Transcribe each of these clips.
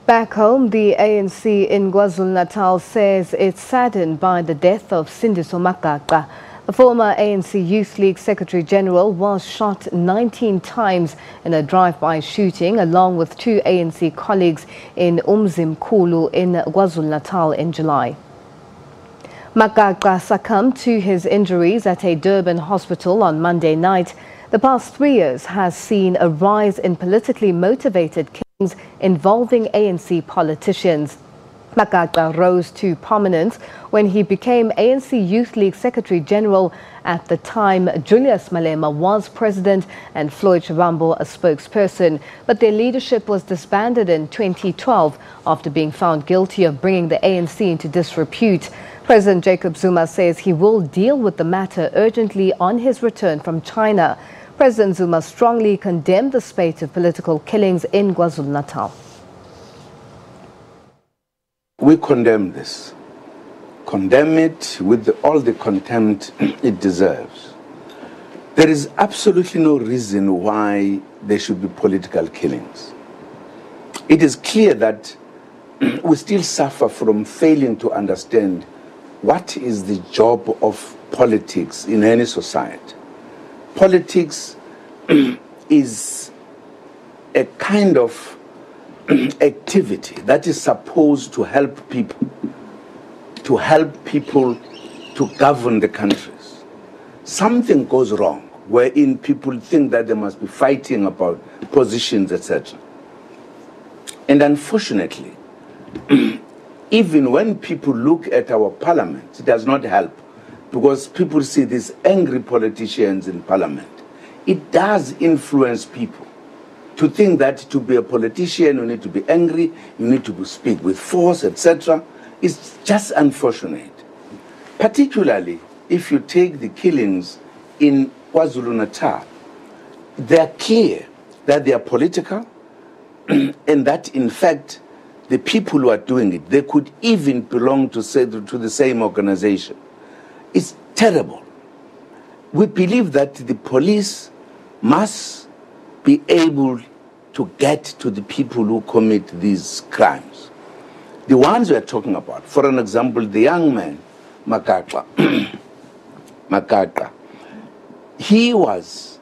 Back home, the ANC in KwaZulu-Natal says it's saddened by the death of Sindiso Magaqa. The former ANC Youth League Secretary General was shot 19 times in a drive-by shooting along with two ANC colleagues in Umzimkhulu in KwaZulu-Natal in July. Magaqa succumbed to his injuries at a Durban hospital on Monday night. The past 3 years has seen a rise in politically motivated killings involving ANC politicians. Magaqa rose to prominence when he became ANC Youth League Secretary General. At the time, Julius Malema was president and Floyd Shivambu a spokesperson, but their leadership was disbanded in 2012 after being found guilty of bringing the ANC into disrepute. President Jacob Zuma says he will deal with the matter urgently on his return from China. President Zuma strongly condemned the spate of political killings in KwaZulu-Natal. We condemn this. Condemn it with all the contempt it deserves. There is absolutely no reason why there should be political killings. It is clear that we still suffer from failing to understand what is the job of politics in any society. Politics is a kind of activity that is supposed to help people to govern the countries. Something goes wrong wherein people think that they must be fighting about positions, etc. And unfortunately, even when people look at our parliament, it does not help, because people see these angry politicians in parliament. It does influence people to think that to be a politician, you need to be angry, you need to speak with force, etc. It's just unfortunate. Particularly if you take the killings in KwaZulu-Natal, they're clear that they are political and that, in fact, the people who are doing it, they could even belong to the same organization. It's terrible. We believe that the police must be able to get to the people who commit these crimes. The ones we are talking about, for an example, the young man, Magaqa, he was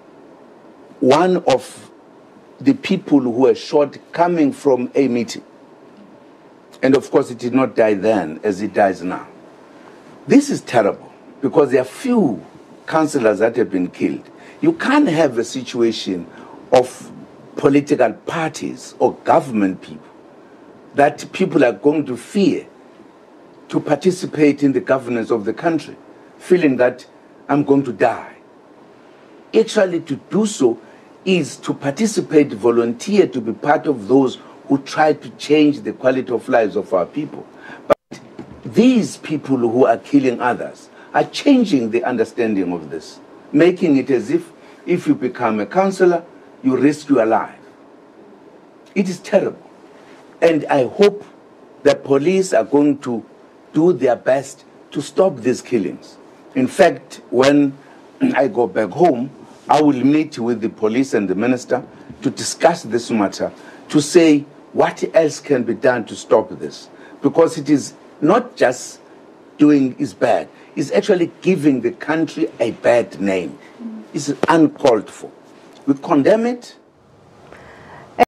one of the people who were shot coming from a meeting. And of course, it did not die then as it dies now. This is terrible because there are few councillors that have been killed. You can't have a situation of political parties or government people that people are going to fear to participate in the governance of the country, feeling that I'm going to die. Actually, to do so is to participate, volunteer to be part of those who try to change the quality of lives of our people. But these people who are killing others are changing the understanding of this, making it as if you become a councillor, you risk your life. It is terrible. And I hope the police are going to do their best to stop these killings. In fact, when I go back home, I will meet with the police and the minister to discuss this matter, to say what else can be done to stop this. Because it is not just doing is bad, it's actually giving the country a bad name. It's uncalled for. We condemn it.